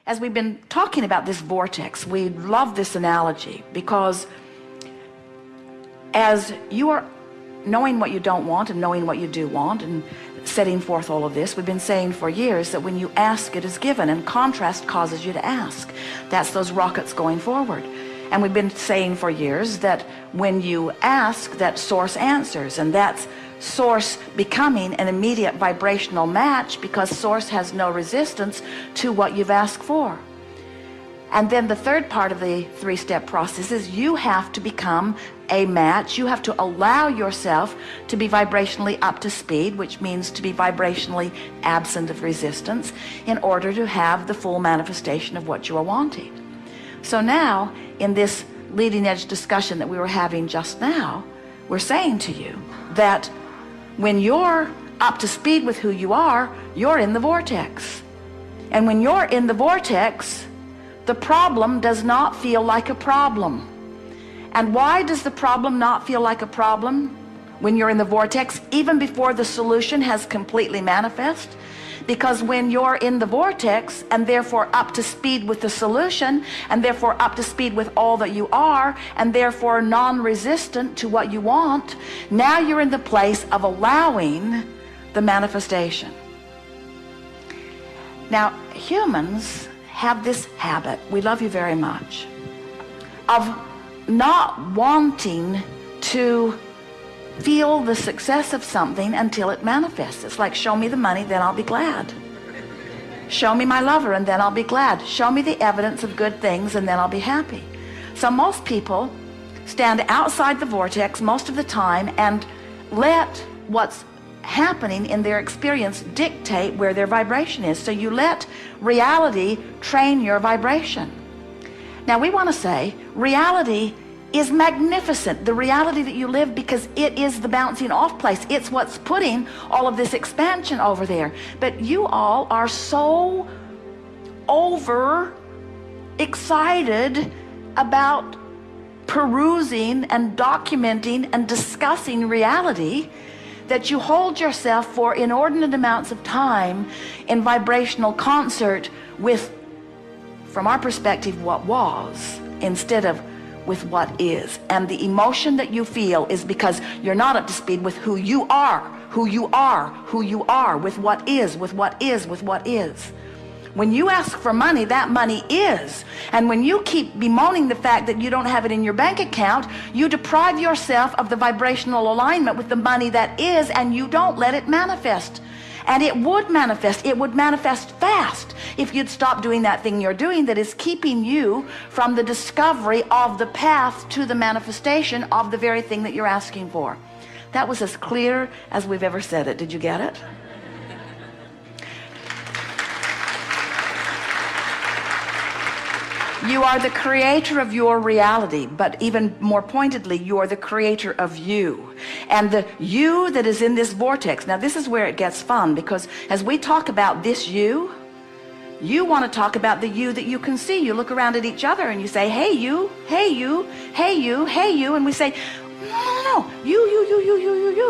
As we've been talking about this vortex, we love this analogy because as you are knowing what you don't want and knowing what you do want and setting forth all of this, we've been saying for years that when you ask, it is given, and contrast causes you to ask. That's those rockets going forward. And we've been saying for years that when you ask, that source answers, and that's source becoming an immediate vibrational match because source has no resistance to what you've asked for. And then the third part of the three-step process is you have to become a match. You have to allow yourself to be vibrationally up to speed, which means to be vibrationally absent of resistance, in order to have the full manifestation of what you are wanting. So now, in this leading edge discussion that we were having just now, we're saying to you that when you're up to speed with who you are, you're in the vortex. And when you're in the vortex, the problem does not feel like a problem. And why does the problem not feel like a problem when you're in the vortex, even before the solution has completely manifest? Because when you're in the vortex and therefore up to speed with the solution, and therefore up to speed with all that you are, and therefore non-resistant to what you want, now you're in the place of allowing the manifestation. Now, humans have this habit, we love you very much, of not wanting to feel the success of something until it manifests. It's like, show me the money, then I'll be glad. Show me my lover, and then I'll be glad. Show me the evidence of good things, and then I'll be happy. So most people stand outside the vortex most of the time and let what's happening in their experience dictate where their vibration is. So you let reality train your vibration. Now we want to say reality is magnificent, the reality that you live, because it is the bouncing off place. It's what's putting all of this expansion over there. But you all are so over excited about perusing and documenting and discussing reality that you hold yourself for inordinate amounts of time in vibrational concert with, from our perspective, what was, instead of with what is. And the emotion that you feel is because you're not up to speed with who you are, who you are, who you are, with what is, with what is, with what is. When you ask for money, that money is. And when you keep bemoaning the fact that you don't have it in your bank account, you deprive yourself of the vibrational alignment with the money that is, and you don't let it manifest. And it would manifest. It would manifest fast if you'd stop doing that thing you're doing that is keeping you from the discovery of the path to the manifestation of the very thing that you're asking for. That was as clear as we've ever said it. Did you get it? You are the creator of your reality, but even more pointedly, you are the creator of you. And the you that is in this vortex, now this is where it gets fun, because as we talk about this you want to talk about the you that you can see. You look around at each other and you say, hey you, hey you, hey you, hey you, and we say, no, you.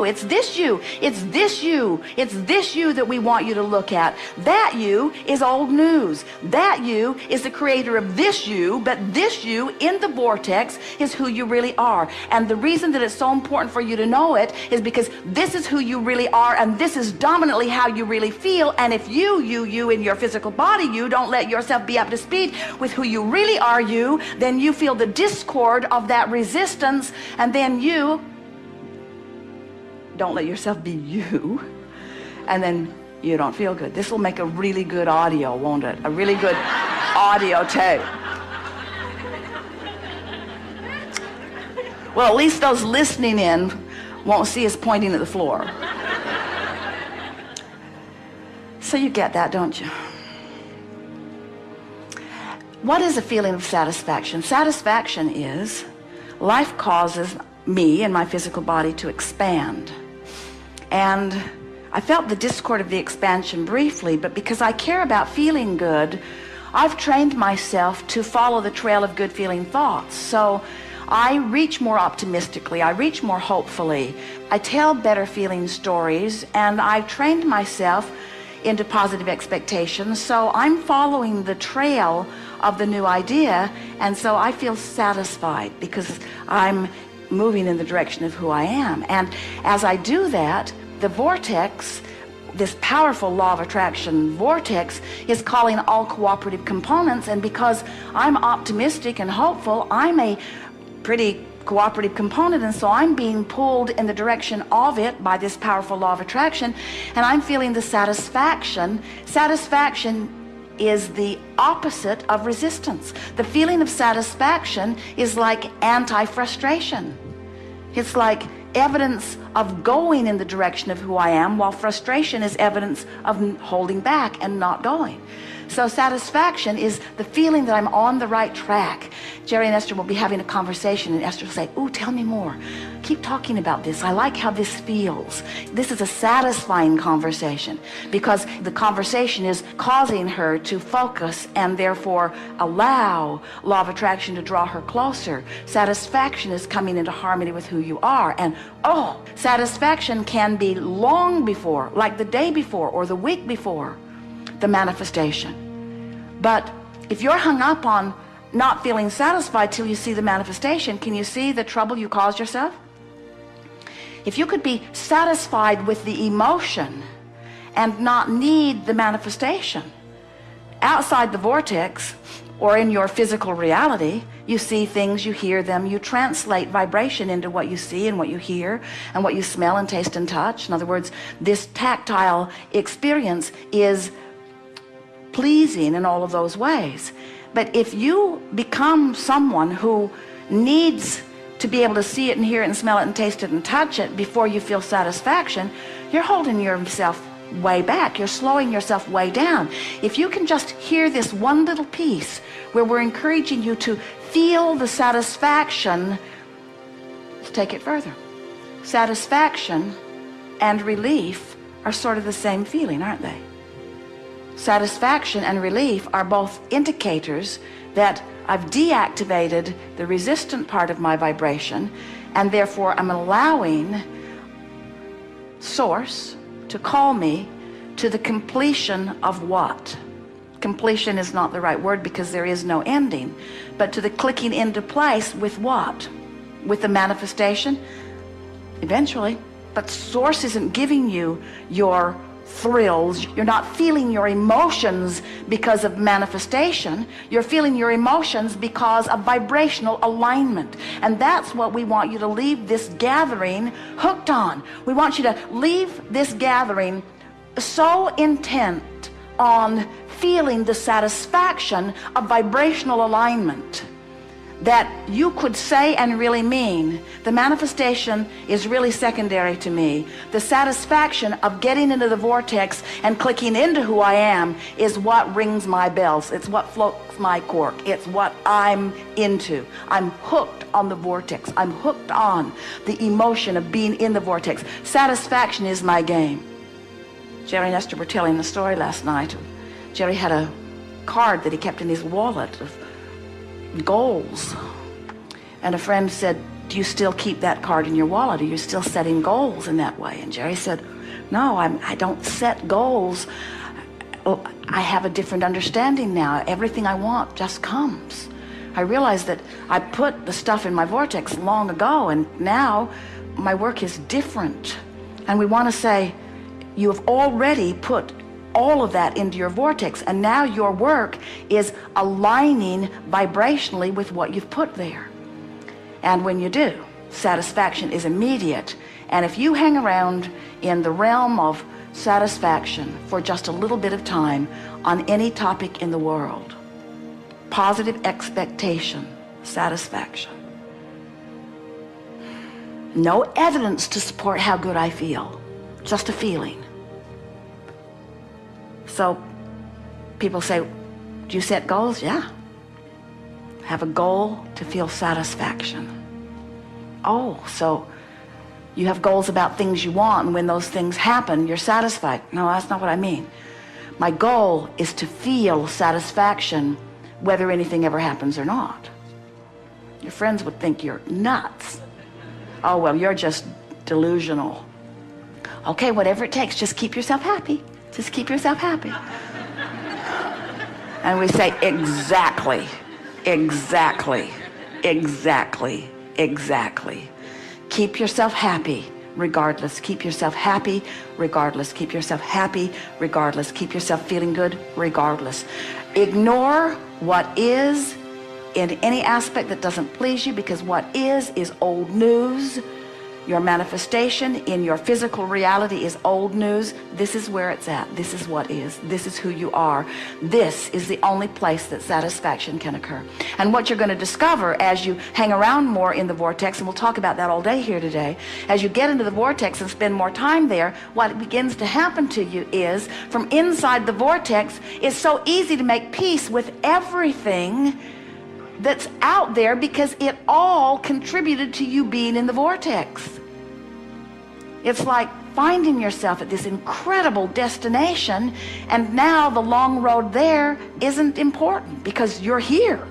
It's this you. It's this you. It's this you that we want you to look at. That you is old news. That you is the creator of this you, but this you in the vortex is who you really are. And the reason that it's so important for you to know it is because this is who you really are, and this is dominantly how you really feel. And if you in your physical body, you don't let yourself be up to speed with who you really are, you, then you feel the discord of that resistance, and then you don't let yourself be you, and then you don't feel good. This will make a really good audio, won't it? A really good audio tape. Well, at least those listening in won't see us pointing at the floor. So you get that, don't you? What is a feeling of satisfaction? Satisfaction is life causes me and my physical body to expand. And I felt the discord of the expansion briefly, but because I care about feeling good, I've trained myself to follow the trail of good feeling thoughts. So I reach more optimistically, I reach more hopefully, I tell better feeling stories, and I've trained myself into positive expectations. So I'm following the trail of the new idea, and so I feel satisfied because I'm moving in the direction of who I am. And as I do that, the vortex, this powerful law of attraction vortex, is calling all cooperative components. And because I'm optimistic and hopeful, I'm a pretty cooperative component, and so I'm being pulled in the direction of it by this powerful law of attraction, and I'm feeling the satisfaction. Satisfaction is the opposite of resistance. The feeling of satisfaction is like anti-frustration. It's like evidence of going in the direction of who I am, while frustration is evidence of holding back and not going. So satisfaction is the feeling that I'm on the right track. Jerry and Esther will be having a conversation, and Esther will say, "Ooh, tell me more. Keep talking about this. I like how this feels." This is a satisfying conversation because the conversation is causing her to focus and therefore allow law of attraction to draw her closer. Satisfaction is coming into harmony with who you are. And satisfaction can be long before, like the day before or the week before, the manifestation. But if you're hung up on not feeling satisfied till you see the manifestation, can you see the trouble you caused yourself? If you could be satisfied with the emotion and not need the manifestation, outside the vortex or in your physical reality, you see things, you hear them, you translate vibration into what you see and what you hear and what you smell and taste and touch. In other words, this tactile experience is pleasing in all of those ways. But if you become someone who needs to be able to see it and hear it and smell it and taste it and touch it before you feel satisfaction, you're holding yourself way back. You're slowing yourself way down. If you can just hear this one little piece where we're encouraging you to feel the satisfaction, let's take it further. Satisfaction and relief are sort of the same feeling, aren't they? Satisfaction and relief are both indicators that I've deactivated the resistant part of my vibration, and therefore I'm allowing Source to call me to the completion of what? Completion is not the right word because there is no ending, but to the clicking into place with what? With the manifestation? Eventually. But Source isn't giving you your thrills. You're not feeling your emotions because of manifestation. You're feeling your emotions because of vibrational alignment. And that's what we want you to leave this gathering hooked on. We want you to leave this gathering so intent on feeling the satisfaction of vibrational alignment that you could say and really mean, the manifestation is really secondary to me. The satisfaction of getting into the vortex and clicking into who I am is what rings my bells. It's what floats my cork. It's what I'm into. I'm hooked on the vortex. I'm hooked on the emotion of being in the vortex. Satisfaction is my game. Jerry and Esther were telling the story last night. Jerry had a card that he kept in his wallet of goals, and a friend said, "Do you still keep that card in your wallet? Are you still setting goals in that way?" And Jerry said, "No, I don't set goals. I have a different understanding now. Everything I want just comes. I realize that I put the stuff in my vortex long ago, and now my work is different." And we want to say, you have already put all of that into your vortex, and now your work is aligning vibrationally with what you've put there. And when you do, satisfaction is immediate. And if you hang around in the realm of satisfaction for just a little bit of time on any topic in the world, positive expectation, satisfaction, no evidence to support how good I feel, just a feeling. So people say, "Do you set goals?" Yeah. Have a goal to feel satisfaction. Oh, so you have goals about things you want, and when those things happen, you're satisfied. No, that's not what I mean. My goal is to feel satisfaction whether anything ever happens or not. Your friends would think you're nuts. Oh, well, you're just delusional. Okay, whatever it takes, just keep yourself happy. Just keep yourself happy. And we say, exactly, exactly, exactly, exactly. Keep yourself happy regardless. Keep yourself happy regardless. Keep yourself happy regardless. Keep yourself feeling good regardless. Ignore what is in any aspect that doesn't please you, because what is old news. Your manifestation in your physical reality is old news. This is where it's at. This is what is. This is who you are. This is the only place that satisfaction can occur. And what you're going to discover as you hang around more in the vortex, and we'll talk about that all day here today, as you get into the vortex and spend more time there, what begins to happen to you is, from inside the vortex, it's so easy to make peace with everything that's out there, because it all contributed to you being in the vortex. It's like finding yourself at this incredible destination, and now the long road there isn't important because you're here.